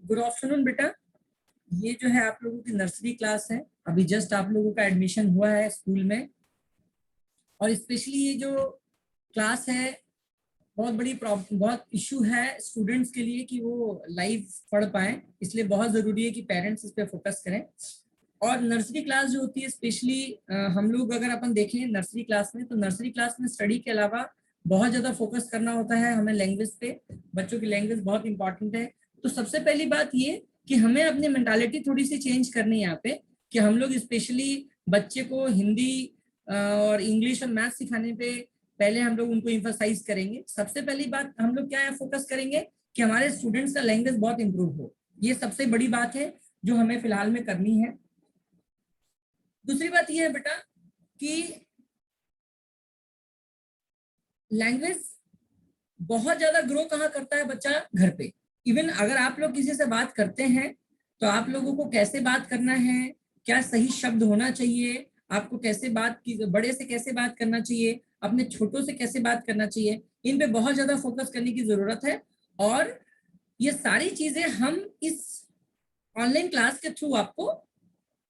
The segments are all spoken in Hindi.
गुड आफ्टरनून बेटा। ये जो है आप लोगों की नर्सरी क्लास है। अभी जस्ट आप लोगों का एडमिशन हुआ है स्कूल में, और स्पेशली ये जो क्लास है बहुत बड़ी प्रॉब्लम, बहुत इशू है स्टूडेंट्स के लिए कि वो लाइव पढ़ पाए, इसलिए बहुत ज़रूरी है कि पेरेंट्स इस पर फोकस करें। और नर्सरी क्लास जो होती है स्पेशली हम लोग अगर अपन देखें नर्सरी क्लास में, तो नर्सरी क्लास में स्टडी के अलावा बहुत ज़्यादा फोकस करना होता है हमें लैंग्वेज पे। बच्चों की लैंग्वेज बहुत इंपॉर्टेंट है। तो सबसे पहली बात ये कि हमें अपनी मेंटालिटी थोड़ी सी चेंज करनी है यहाँ पे, कि हम लोग स्पेशली बच्चे को हिंदी और इंग्लिश और मैथ सिखाने पे पहले हम लोग उनको इम्फोसाइज करेंगे। सबसे पहली बात हम लोग क्या है फोकस करेंगे कि हमारे स्टूडेंट्स का लैंग्वेज बहुत इंप्रूव हो। ये सबसे बड़ी बात है जो हमें फिलहाल में करनी है। दूसरी बात यह है बेटा कि लैंग्वेज बहुत ज्यादा ग्रो कहाँ करता है बच्चा? घर पे। इवन अगर आप लोग किसी से बात करते हैं तो आप लोगों को कैसे बात करना है, क्या सही शब्द होना चाहिए, आपको कैसे बात की, बड़े से कैसे बात करना चाहिए, अपने छोटों से कैसे बात करना चाहिए, इन पे बहुत ज्यादा फोकस करने की जरूरत है। और ये सारी चीजें हम इस ऑनलाइन क्लास के थ्रू आपको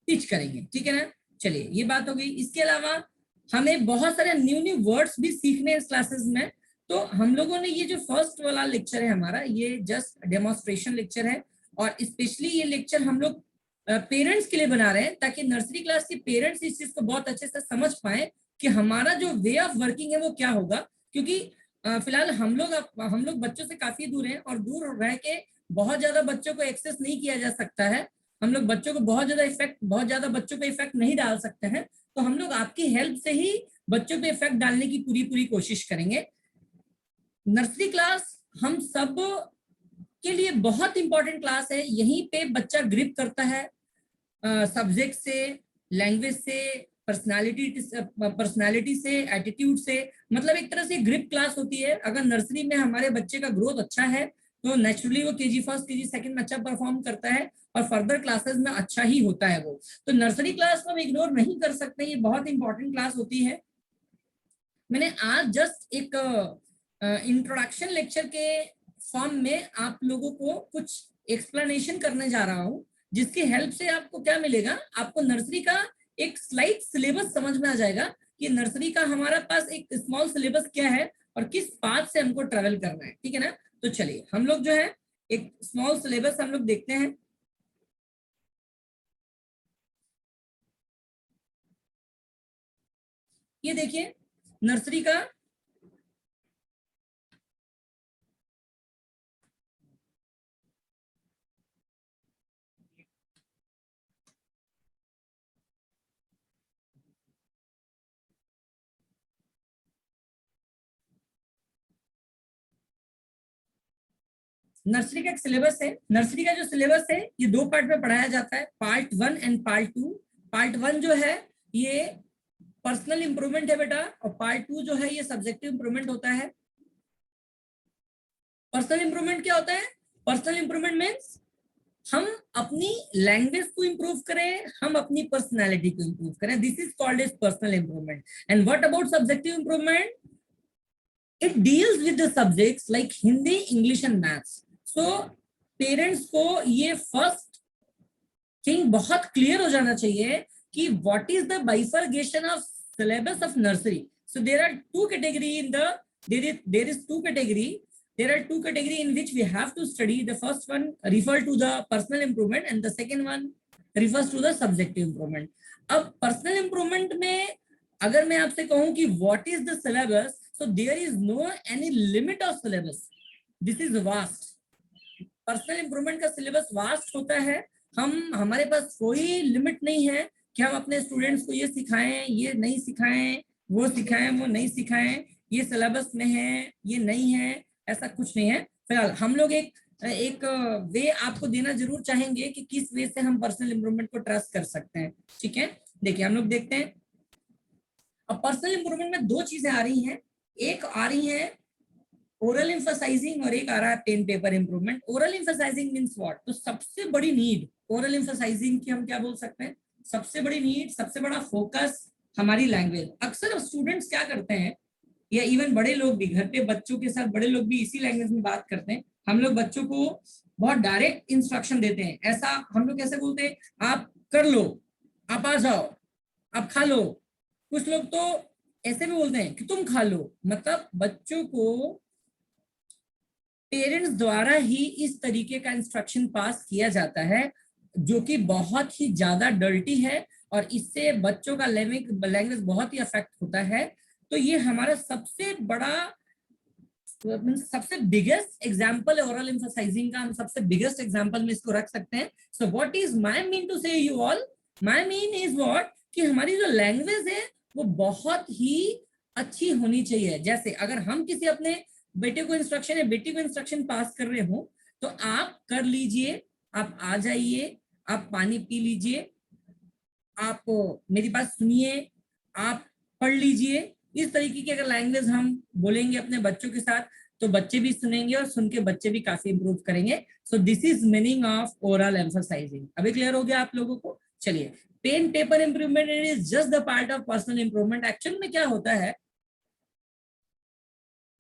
टीच करेंगे, ठीक है ना। चलिए ये बात हो गई। इसके अलावा हमें बहुत सारे न्यू न्यू वर्ड्स भी सीखने हैं इस क्लासेस में। तो हम लोगों ने ये जो फर्स्ट वाला लेक्चर है हमारा, ये जस्ट डेमोन्स्ट्रेशन लेक्चर है, और स्पेशली ये लेक्चर हम लोग पेरेंट्स के लिए बना रहे हैं ताकि नर्सरी क्लास के पेरेंट्स इस चीज को बहुत अच्छे से समझ पाए कि हमारा जो वे ऑफ वर्किंग है वो क्या होगा। क्योंकि फिलहाल हम लोग बच्चों से काफी दूर हैं, और दूर रह के बहुत ज्यादा बच्चों को एक्सेस नहीं किया जा सकता है। हम लोग बच्चों को बहुत ज्यादा बच्चों पे इफेक्ट नहीं डाल सकते हैं। तो हम लोग आपकी हेल्प से ही बच्चों पे इफेक्ट डालने की पूरी कोशिश करेंगे। नर्सरी क्लास हम सब के लिए बहुत इंपॉर्टेंट क्लास है। यहीं पे बच्चा ग्रिप करता है सब्जेक्ट से, लैंग्वेज से, पर्सनालिटी से, एटीट्यूड से। मतलब एक तरह से ग्रिप क्लास होती है। अगर नर्सरी में हमारे बच्चे का ग्रोथ अच्छा है तो नेचुरली वो केजी फर्स्ट केजी सेकंड में अच्छा परफॉर्म करता है, और फर्दर क्लासेस में अच्छा ही होता है वो। तो नर्सरी क्लास को हम इग्नोर नहीं कर सकते, ये बहुत इंपॉर्टेंट क्लास होती है। मैंने आज जस्ट एक इंट्रोडक्शन लेक्चर के फॉर्म में आप लोगों को कुछ एक्सप्लेनेशन करने जा रहा हूँ, जिसकी हेल्प से आपको क्या मिलेगा, आपको नर्सरी का एक स्लाइड सिलेबस समझ में आ जाएगा कि नर्सरी का हमारा पास एक स्मॉल सिलेबस क्या है और किस पाथ से हमको ट्रेवल करना है, ठीक है ना। तो चलिए हम लोग जो है एक स्मॉल सिलेबस हम लोग देखते हैं। ये देखिए नर्सरी का नर्सरी का एक सिलेबस है। नर्सरी का जो सिलेबस है ये दो पार्ट में पढ़ाया जाता है, पार्ट 1 एंड पार्ट 2। पार्ट 1 जो है ये पर्सनल इंप्रूवमेंट है बेटा, और पार्ट 2 जो है ये सब्जेक्टिव इंप्रूवमेंट होता है। पर्सनल इंप्रूवमेंट क्या होता है? पर्सनल इंप्रूवमेंट मीन्स हम अपनी लैंग्वेज को इंप्रूव करें, हम अपनी पर्सनैलिटी को इंप्रूव करें। This is called as personal improvement. And what about subjective improvement? It deals with the subjects like Hindi, English and maths. So parents को ये फर्स्ट थिंग बहुत क्लियर हो जाना चाहिए कि what is the bifurcation of syllabus of nursery. So there are two category in the there is two category. There are two category in which we have to study. The first one refer to the personal improvement and the second one refers to the subjective improvement. अब personal improvement में अगर मैं आपसे कहूं कि what is the syllabus, so there is no any limit of syllabus. This is vast. Personal improvement का सिलेबस वास्ट होता है। हमारे पास कोई लिमिट नहीं है कि हम अपने स्टूडेंट्स को ये सिखाएं, ये नहीं सिखाएं, वो सिखाएं, वो नहीं सिखाएं, ये सिलेबस में है, ये नहीं है, ऐसा कुछ नहीं है। फिलहाल हम लोग एक वे आपको देना जरूर चाहेंगे कि किस वे से हम पर्सनल इंप्रूवमेंट को ट्रस्ट कर सकते हैं, ठीक है। देखिए हम लोग देखते हैं। अब पर्सनल इंप्रूवमेंट में दो चीजें आ रही हैं। एक आ रही है ओरल एम्फसाइजिंग और एक आ रहा है pen paper improvement. Oral emphasizing means what? तो सबसे बड़ी नीड ओरल एम्फसाइजिंग की हम क्या बोल सकते हैं? सबसे बड़ी नीड, सबसे बड़ा फोकस हमारी लैंग्वेज। अक्सर स्टूडेंट्स क्या करते हैं, या इवन बड़े लोग भी घर पे बच्चों के साथ बड़े लोग भी इसी लैंग्वेज में बात करते हैं। हम लोग बच्चों को बहुत डायरेक्ट इंस्ट्रक्शन देते हैं। ऐसा हम लोग कैसे बोलते हैं, आप कर लो, आप आ जाओ, आप खा लो। कुछ लोग तो ऐसे भी बोलते हैं कि तुम खा लो। मतलब बच्चों को पेरेंट्स द्वारा ही इस तरीके का इंस्ट्रक्शन पास किया जाता है, जो कि बहुत ही ज्यादा डर्टी है, और इससे बच्चों का लैंग्वेज बहुत ही अफेक्ट होता है। तो ये हमारा सबसे बड़ा, सबसे बिगेस्ट एग्जांपल है ओरल एम्फसाइजिंग का। हम सबसे बिगेस्ट एग्जांपल में इसको रख सकते हैं। So what is my mean to say you all, my mean is what, कि हमारी जो लैंग्वेज है वो बहुत ही अच्छी होनी चाहिए। जैसे अगर हम किसी अपने बेटे को इंस्ट्रक्शन या बेटी को इंस्ट्रक्शन पास कर रहे हो, तो आप कर लीजिए, आप आ जाइए, आप पानी पी लीजिए, आप मेरी बात सुनिए, आप पढ़ लीजिए। इस तरीके की अगर लैंग्वेज हम बोलेंगे अपने बच्चों के साथ, तो बच्चे भी सुनेंगे और सुन के बच्चे भी काफी इंप्रूव करेंगे। So this is meaning of oral emphasizing. अभी क्लियर हो गया आप लोगों को? चलिए, pen paper improvement is just the part of personal improvement. Actual में क्या होता है,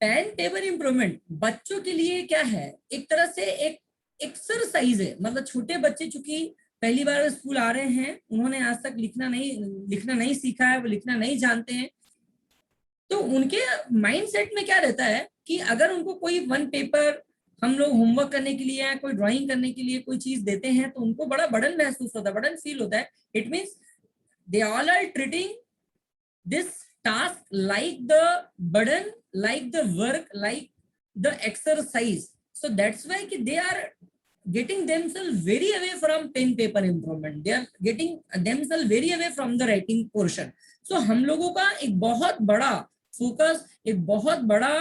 पेन पेपर इंप्रूवमेंट बच्चों के लिए क्या है, एक तरह से एक एक्सरसाइज है। मतलब छोटे बच्चे चूंकि पहली बार स्कूल आ रहे हैं, उन्होंने आज तक लिखना नहीं सीखा है, वो लिखना नहीं जानते हैं, तो उनके माइंडसेट में क्या रहता है कि अगर उनको कोई वन पेपर हम लोग होमवर्क करने के लिए या कोई ड्राइंग करने के लिए कोई चीज देते हैं, तो उनको बड़ा बर्डन महसूस होता है, बर्डन फील होता है। It means they all are treating this task like the burden, like the work, like the exercise. So that's why they are getting themselves very away from pen paper improvement. They are getting themselves very away from the writing portion. So हम लोगों का एक बहुत बड़ा फोकस, एक बहुत बड़ा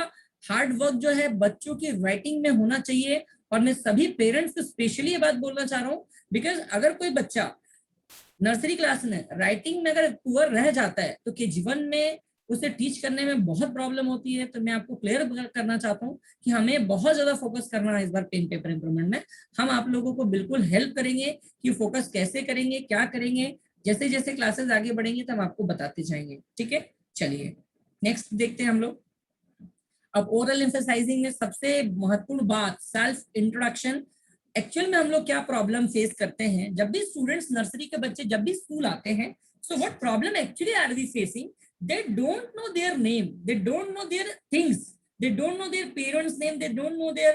हार्ड वर्क जो है बच्चों की राइटिंग में होना चाहिए। और मैं सभी पेरेंट्स को स्पेशली ये बात बोलना चाह रहा हूँ, बिकॉज अगर कोई बच्चा नर्सरी क्लास में राइटिंग में अगर पुअर रह जाता है, तो के जीवन में उसे टीच करने में बहुत प्रॉब्लम होती है। तो मैं आपको क्लियर करना चाहता हूँ कि हमें बहुत ज्यादा फोकस करना है इस बार पेन पेपर इंप्रूवमेंट में। हम आप लोगों को बिल्कुल हेल्प करेंगे कि फोकस कैसे करेंगे, क्या करेंगे। जैसे जैसे क्लासेस आगे बढ़ेंगे तो हम आपको बताते जाएंगे, ठीक है। चलिए नेक्स्ट देखते हैं हम लोग। अब ओरल एम्फसाइजिंग में सबसे महत्वपूर्ण बात, सेल्फ इंट्रोडक्शन। एक्चुअल में हम लोग क्या प्रॉब्लम फेस करते हैं जब भी स्टूडेंट्स, नर्सरी के बच्चे जब भी स्कूल आते हैं, so what problem actually are we facing, they don't know their name, they don't know their things, they don't know their parents name, they don't know their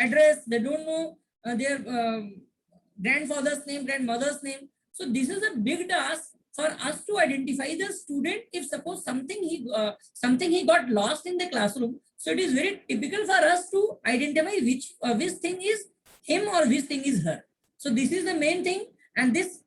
address, they don't know their grandfather's name, grandmother's name. So this is a big task for us to identify the student. If suppose something he got lost in the classroom, so it is very typical for us to identify which thing is him or which thing is her. So this is the main thing, and this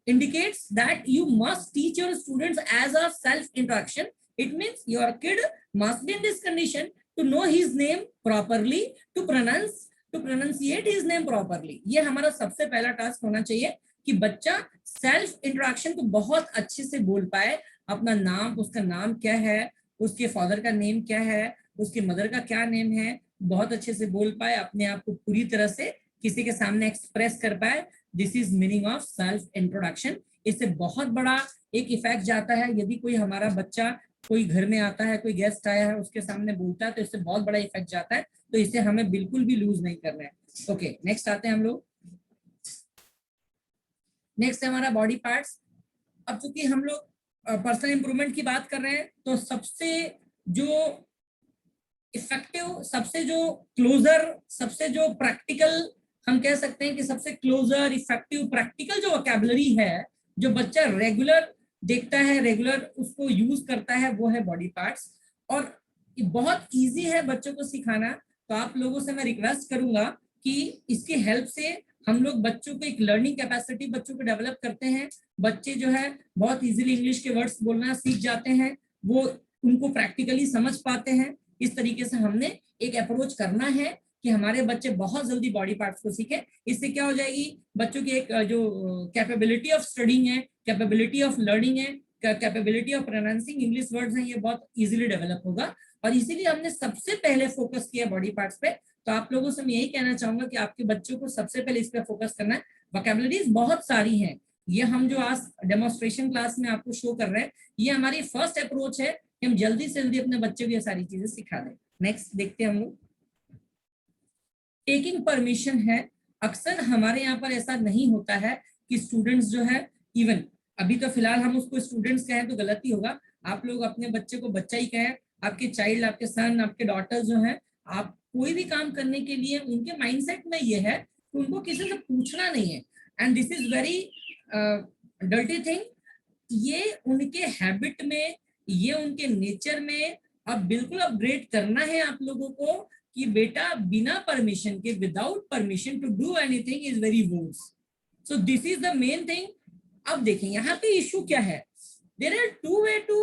indicates that you must teach your students as a self introduction. It means your kid must be in this condition to know his name properly, to pronunciate his name properly. ये हमारा सबसे पहला टास्क होना चाहिए कि बच्चा सेल्फ इंट्रोडक्शन को बहुत अच्छे से बोल पाए। अपना नाम, उसका नाम क्या है, उसके फादर का नेम क्या है, उसकी मदर का क्या नेम है, बहुत अच्छे से बोल पाए, अपने आप को पूरी तरह से किसी के सामने एक्सप्रेस कर पाए। This is meaning of self introduction. इससे बहुत बड़ा एक इफेक्ट जाता है। यदि कोई हमारा बच्चा कोई घर में आता है, कोई गेस्ट आया है, उसके सामने बोलता है, तो इससे बहुत बड़ा इफेक्ट जाता है। तो इसे हमें बिल्कुल भी लूज नहीं करना है। ओके, नेक्स्ट आते हैं हम लोग। नेक्स्ट है हमारा बॉडी पार्ट्स। अब चूंकि हम लोग पर्सनल इंप्रूवमेंट की बात कर रहे हैं, तो सबसे जो इफेक्टिव, सबसे जो क्लोजर, सबसे जो प्रैक्टिकल, हम कह सकते हैं कि सबसे क्लोजर, इफेक्टिव, प्रैक्टिकल जो वोकैबुलरी है, जो बच्चा रेगुलर देखता है, रेगुलर उसको यूज करता है, वो है बॉडी पार्ट्स। और बहुत इजी है बच्चों को सिखाना। तो आप लोगों से मैं रिक्वेस्ट करूंगा कि इसकी हेल्प से हम लोग बच्चों को एक लर्निंग कैपेसिटी बच्चों को डेवलप करते हैं। बच्चे जो है बहुत इजीली इंग्लिश के वर्ड्स बोलना सीख जाते हैं, वो उनको प्रैक्टिकली समझ पाते हैं। इस तरीके से हमने एक अप्रोच करना है कि हमारे बच्चे बहुत जल्दी बॉडी पार्ट्स को सीखें। इससे क्या हो जाएगी, बच्चों की एक जो कैपेबिलिटी ऑफ स्टडिंग है, कैपेबिलिटी ऑफ लर्निंग है, capability of pronouncing English words हैं, ये बहुत इजीली डेवलप होगा। और इसीलिए हमने सबसे पहले फोकस किया बॉडी पार्ट्स पे। तो आप लोगों से मैं यही कहना चाहूंगा कि आपके बच्चों को सबसे पहले इस पे फोकस करना है। वोकैबुलरीज बहुत सारी हैं, ये हम जो आज डेमोन्स्ट्रेशन क्लास में आपको शो कर रहे हैं, ये हमारी फर्स्ट अप्रोच है कि हम जल्दी से जल्दी अपने बच्चे को ये सारी चीजें सिखा दें। नेक्स्ट देखते हैं हम लोग। टेकिंग परमिशन है, अक्सर हमारे यहाँ पर ऐसा नहीं होता है कि स्टूडेंट्स जो है, इवन अभी तो फिलहाल हम उसको स्टूडेंट्स कहें तो गलती होगा, आप लोग अपने बच्चे को बच्चा ही कहें, आपके चाइल्ड, आपके सन, आपके डॉटर जो है, आप कोई भी काम करने के लिए उनके माइंडसेट में ये है कि उनको किसी से पूछना नहीं है, and this is very dirty thing. ये उनके हैबिट में, ये उनके नेचर में अब बिल्कुल अपग्रेड करना है आप लोगों को कि बेटा बिना परमिशन के, without permission to do anything is very wools. So this is the main thing. अब देखें यहाँ पे इशू क्या है, there are two way to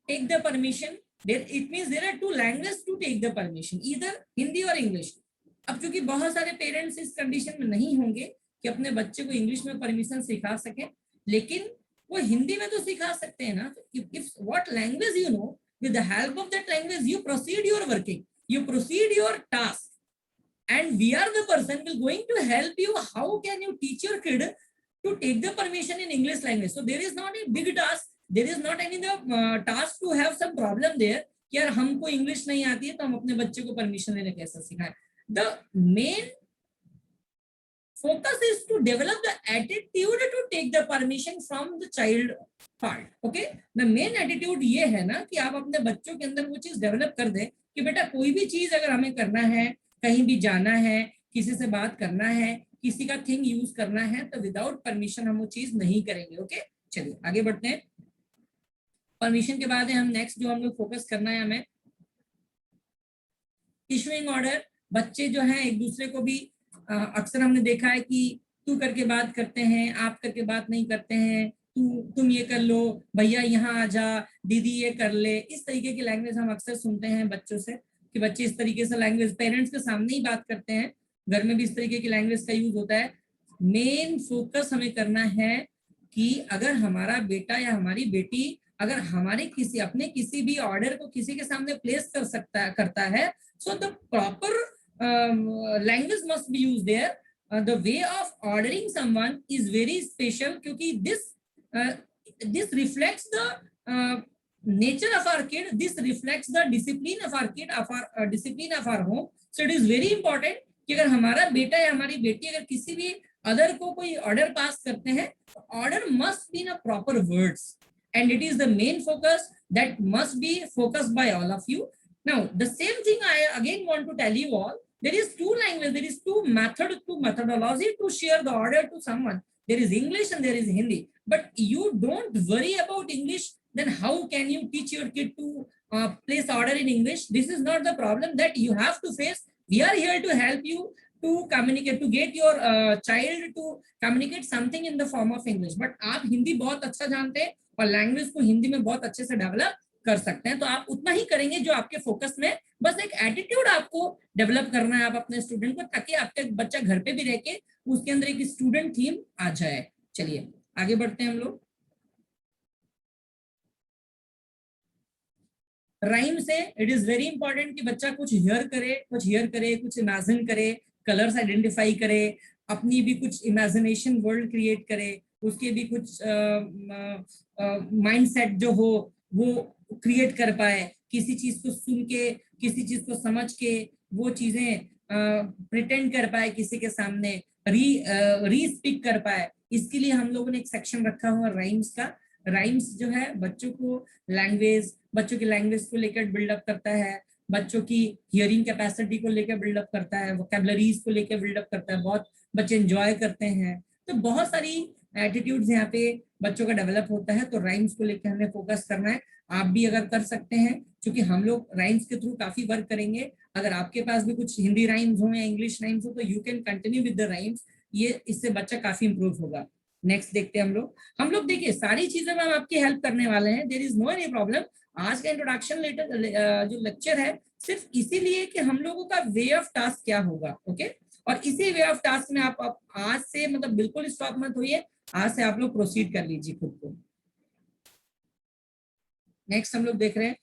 take the permission, it means there are two language to take the permission, either Hindi और इंग्लिश। अब क्योंकि बहुत सारे पेरेंट्स इस कंडीशन में नहीं होंगे कि अपने बच्चे को इंग्लिश में परमिशन सिखा सके, लेकिन वो हिंदी में तो सिखा सकते हैं ना। If what language you know, with the help of that language you proceed your working, you proceed your task, and we are the person will going to help you how can you teach your kid to take the permission in English language. So there is not a big task, there is not any task to have some problem there कि यार हमको इंग्लिश नहीं आती है तो हम अपने बच्चे को परमिशन लेने कैसे सिखाएं। The main focus is to develop the attitude to take the permission from the child part. Okay, the main attitude ये है ना कि आप अपने बच्चों के अंदर वो चीज डेवलप कर दें कि बेटा कोई भी चीज अगर हमें करना है, कहीं भी जाना है, किसी से बात करना है, किसी का थिंग यूज करना है, तो विदाउट परमिशन हम वो चीज नहीं करेंगे। ओके, चलिए आगे बढ़ते हैं। परमिशन के बाद हम नेक्स्ट जो हम लोग फोकस करना है हमें इशूइंग ऑर्डर। बच्चे जो है एक दूसरे को भी अक्सर हमने देखा है कि तू करके बात करते हैं, आप करके बात नहीं करते हैं, तुम ये कर लो, भैया यहाँ आ जा, दीदी ये कर ले। इस तरीके की लैंग्वेज हम अक्सर सुनते हैं बच्चों से कि बच्चे इस तरीके से लैंग्वेज पेरेंट्स के सामने ही बात करते हैं, घर में भी इस तरीके की लैंग्वेज का यूज होता है। मेन फोकस हमें करना है कि अगर हमारा बेटा या हमारी बेटी अगर हमारे अपने किसी भी ऑर्डर को किसी के सामने प्लेस करता है, so the proper language must be used there. The way of ordering someone is very special क्योंकि this reflects the nature of our kid, this reflects the discipline of our kid, of our discipline of our home. So it is very important कि अगर हमारा बेटा या हमारी बेटी अगर किसी भी अदर को कोई ऑर्डर पास करते हैं, order must be in a proper words, and it is the main focus that must be focused by all of you. Now the same thing I again want to tell you all. There is two language, there is two methodology to share the order to someone. There is English and there is Hindi. But you don't worry about English, then how can you teach your kid to place order in English? This is not the problem that you have to face. We are here to help you to communicate, to get your child to communicate something in the form of English. But आप हिंदी बहुत अच्छा जानते हैं और लैंग्वेज को हिंदी में बहुत अच्छे से डेवलप कर सकते हैं, तो आप उतना ही करेंगे जो आपके फोकस में। बस एक एटीट्यूड आपको डेवलप करना है आप अपने स्टूडेंट को, ताकि आपका बच्चा घर पे भी रह के उसके अंदर एक स्टूडेंट थीम आ जाए। चलिए आगे बढ़ते हैं हम लोग। राइम से इट इज वेरी इंपॉर्टेंट कि बच्चा कुछ हियर करे, कुछ इमेजिन करे, कलर्स आइडेंटिफाई करे, अपनी भी कुछ इमेजिनेशन वर्ल्ड क्रिएट करे, उसके भी कुछ माइंडसेट जो हो वो क्रिएट कर पाए, किसी चीज को सुन के, किसी चीज को समझ के वो चीजें प्रिटेंड कर पाए, किसी के सामने री स्पीक कर पाए। इसके लिए हम लोगों ने एक सेक्शन रखा हुआ राइम्स का। राइम्स जो है बच्चों को लैंग्वेज, बच्चों की लैंग्वेज को लेकर बिल्डअप करता है, बच्चों की हियरिंग कैपेसिटी को लेकर बिल्डअप करता है, वोकैबुलरीज को लेकर बिल्डअप करता है, बहुत बच्चे एंजॉय करते हैं। तो बहुत सारी एटीट्यूड्स यहाँ पे बच्चों का डेवलप होता है, तो राइम्स को लेकर हमें फोकस करना है। आप भी अगर कर सकते हैं, क्योंकि हम लोग राइम्स के थ्रू काफी वर्क करेंगे, अगर आपके पास भी कुछ हिंदी राइम्स हो या इंग्लिश राइम्स हो तो you can continue with the rhymes, ये इससे बच्चा काफी इंप्रूव होगा। नेक्स्ट देखते हैं हम लोग देखिए सारी चीजों में हम आपकी हेल्प करने वाले हैं, there is no any problem. आज का इंट्रोडक्शन जो लेक्चर है सिर्फ इसीलिए कि हम लोगों का वे ऑफ टास्क क्या होगा, ओके। और इसी वे ऑफ टास्क में आप आज से मतलब बिल्कुल स्टॉप मत होइए, आज से आप लोग प्रोसीड कर लीजिए खुद को। नेक्स्ट हम लोग देख रहे हैं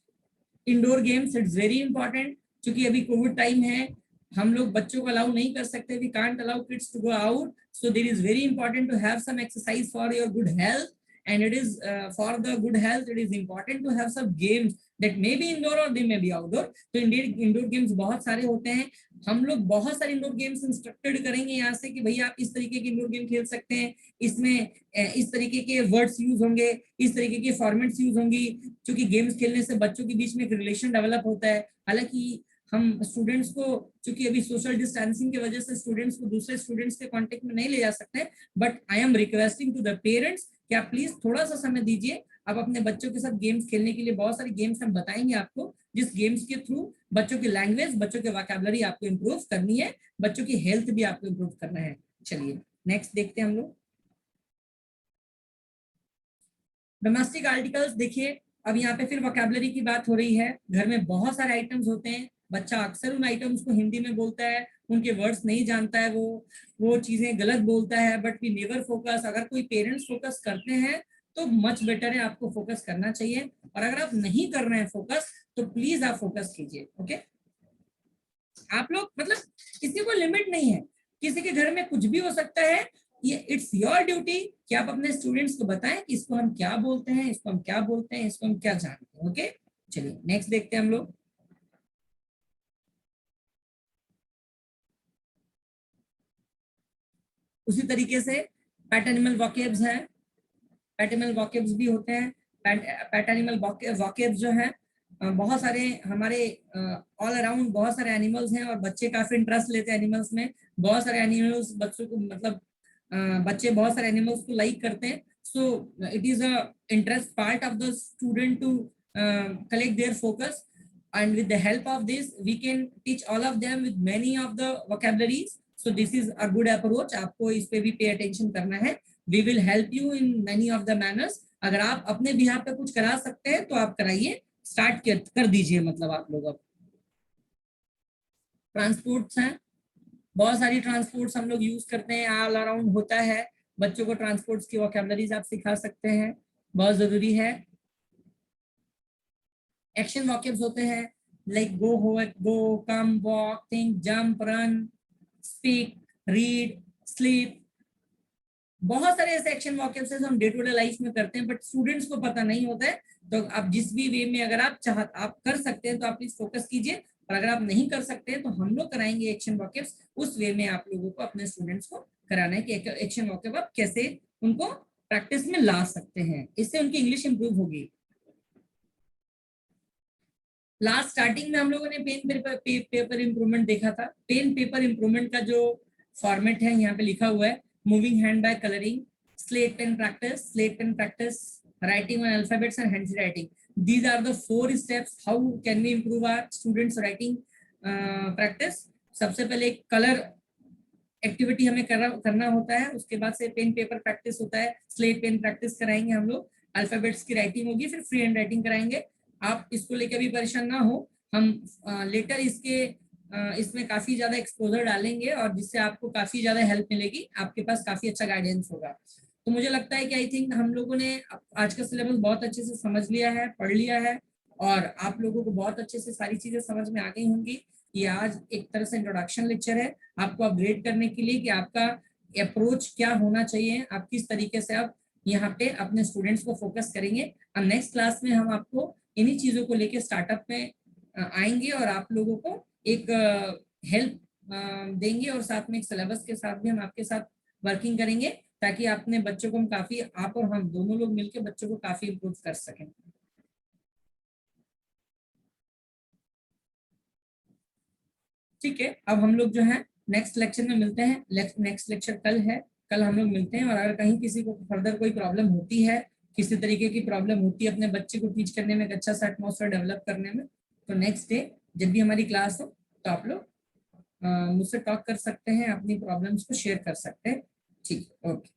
indoor games. It's very important, क्योंकि अभी कोविड टाइम है, हम लोग बच्चों को अलाउ नहीं कर सकते, we can't allow kids to go out, so there is very important to have some exercise for your good health, and it is for the good health it is important to have some games that may be indoor or they may be outdoor। तो indoor games बहुत सारे होते हैं, हम लोग बहुत सारे इंडोर गेम्स इंस्ट्रक्टेड करेंगे यहाँ से कि भैया आप इस तरीके के इंडोर गेम खेल सकते हैं, इसमें इस तरीके के वर्ड्स यूज होंगे, इस तरीके के फॉर्मेट्स यूज होंगी, क्योंकि गेम्स खेलने से बच्चों के बीच में एक रिलेशन डेवलप होता है। हालांकि हम स्टूडेंट्स को, चूंकि अभी सोशल डिस्टेंसिंग की वजह से स्टूडेंट्स को दूसरे स्टूडेंट्स के कांटेक्ट में नहीं ले जा सकते, but I am requesting to the parents कि आप प्लीज थोड़ा सा समय दीजिए, आप अपने बच्चों के साथ गेम्स खेलने के लिए बहुत सारी गेम्स हम बताएंगे आपको, जिस गेम्स के थ्रू बच्चों की लैंग्वेज, बच्चों की वोकैबुलरी आपको इंप्रूव करनी है, बच्चों की हेल्थ भी आपको इंप्रूव करना है। चलिए नेक्स्ट देखते हैं हम लोग। डोमेस्टिक आर्टिकल्स देखिए, अब यहाँ पे फिर वोकैबुलरी की बात हो रही है। घर में बहुत सारे आइटम्स होते हैं, बच्चा अक्सर उन आइटम्स को हिंदी में बोलता है, उनके वर्ड्स नहीं जानता है, वो चीजें गलत बोलता है, बट वी नेवर फोकस। अगर कोई पेरेंट्स फोकस करते हैं तो मच बेटर है, आपको फोकस करना चाहिए, और अगर आप नहीं कर रहे हैं फोकस तो प्लीज आप फोकस कीजिए। ओके, आप लोग मतलब किसी को लिमिट नहीं है, किसी के घर में कुछ भी हो सकता है, ये इट्स योर ड्यूटी कि आप अपने स्टूडेंट्स को बताएं कि इसको हम क्या बोलते हैं, इसको हम क्या बोलते हैं, इसको हम क्या जानते हैं। ओके, चलिए नेक्स्ट देखते हैं हम लोग। उसी तरीके से पैटर्निमल वोकेब्स हैं, पैटर्निमल वोकेब्स भी होते हैं। पैटर्निमल वोकेब्स जो है, बहुत सारे हमारे ऑल अराउंड बहुत सारे एनिमल्स हैं, और बच्चे काफी इंटरेस्ट लेते हैं एनिमल्स में। बहुत सारे एनिमल्स बच्चों को मतलब बच्चे बहुत सारे एनिमल्स को लाइक करते हैं, so it is a interest part of the student to collect their focus, and with the help of this we can teach all of them with many of the vocabularies. So this is a good approach, आपको इस पे भी पे अटेंशन करना है। We will help you in many of the manners। अगर आप अपने बिहार पे कुछ करा सकते हैं तो आप कराइए, स्टार्ट कर दीजिए। मतलब आप लोग अब ट्रांसपोर्ट्स हैं, बहुत सारी ट्रांसपोर्ट्स हम लोग यूज करते हैं, ऑल अराउंड होता है। बच्चों को ट्रांसपोर्ट्स की वोकैबुलरीज आप सिखा सकते हैं, बहुत जरूरी है। एक्शन वोकैब्स होते हैं, लाइक गो, हो, go, come, walk, think, jump, run, speak, read, sleep. बहुत सारे ऐसे एक्शन वोकैब्स हैं जो हम डे टू डे लाइफ में करते हैं, बट स्टूडेंट्स को पता नहीं होता है। तो आप जिस भी वे में अगर आप कर सकते हैं तो आप प्लीज फोकस कीजिए, और अगर आप नहीं कर सकते हैं तो हम लोग कराएंगे एक्शन वोकैब्स। उस वे में आप लोगों को अपने स्टूडेंट्स को कराना है कि एक्शन वोकैब आप कैसे उनको प्रैक्टिस में ला सकते हैं, इससे उनकी इंग्लिश इंप्रूव होगी। लास्ट स्टार्टिंग में हम लोगों ने पेपर इंप्रूवमेंट देखा था। पेन पेपर इंप्रूवमेंट का जो फॉर्मेट है यहाँ पे लिखा हुआ है, moving hand by colouring, slate pen practice, writing on alphabets and hand writing. These are the 4 steps how can we improve our students writing practice. सबसे पहले कलर एक्टिविटी हमें करना होता है, उसके बाद से पेन पेपर प्रैक्टिस होता है, स्लेट पेन प्रैक्टिस कराएंगे हम लोग, अल्फाबेट्स की राइटिंग होगी, फिर फ्री हैंड राइटिंग कराएंगे। आप इसको लेकर भी परेशान ना हो, हम लेटर इसमें काफी ज्यादा एक्सपोजर डालेंगे, और जिससे आपको काफी ज्यादा हेल्प मिलेगी, आपके पास काफी अच्छा गाइडेंस होगा। तो मुझे लगता है कि आई थिंक हम लोगों ने आज का सिलेबस बहुत अच्छे से समझ लिया है, पढ़ लिया है, और आप लोगों को बहुत अच्छे से सारी चीजें समझ में आ गई होंगी। ये आज एक तरह से इंट्रोडक्शन लेक्चर है आपको अपग्रेड करने के लिए कि आपका अप्रोच क्या होना चाहिए, आप किस तरीके से आप यहाँ पे अपने स्टूडेंट्स को फोकस करेंगे। अब नेक्स्ट क्लास में हम आपको इन्हीं चीजों को लेके स्टार्टअप में आएंगे, और आप लोगों को एक हेल्प देंगे, और साथ में एक सिलेबस के साथ भी हम आपके साथ वर्किंग करेंगे, ताकि अपने बच्चों को हम काफी, आप और हम दोनों लोग मिलकर बच्चों को काफी इम्प्रूव कर सकें। ठीक है, अब हम लोग जो है नेक्स्ट लेक्चर में मिलते हैं। नेक्स्ट लेक्चर कल है, कल हम लोग मिलते हैं। और अगर कहीं किसी को फर्दर कोई प्रॉब्लम होती है, किसी तरीके की प्रॉब्लम होती है अपने बच्चे को टीच करने में, एक अच्छा सा एटमॉस्फेयर डेवलप करने में, तो नेक्स्ट डे जब भी हमारी क्लास हो तो आप लोग मुझसे टॉक कर सकते हैं, अपनी प्रॉब्लम्स को शेयर कर सकते हैं। ठीक है, ओके।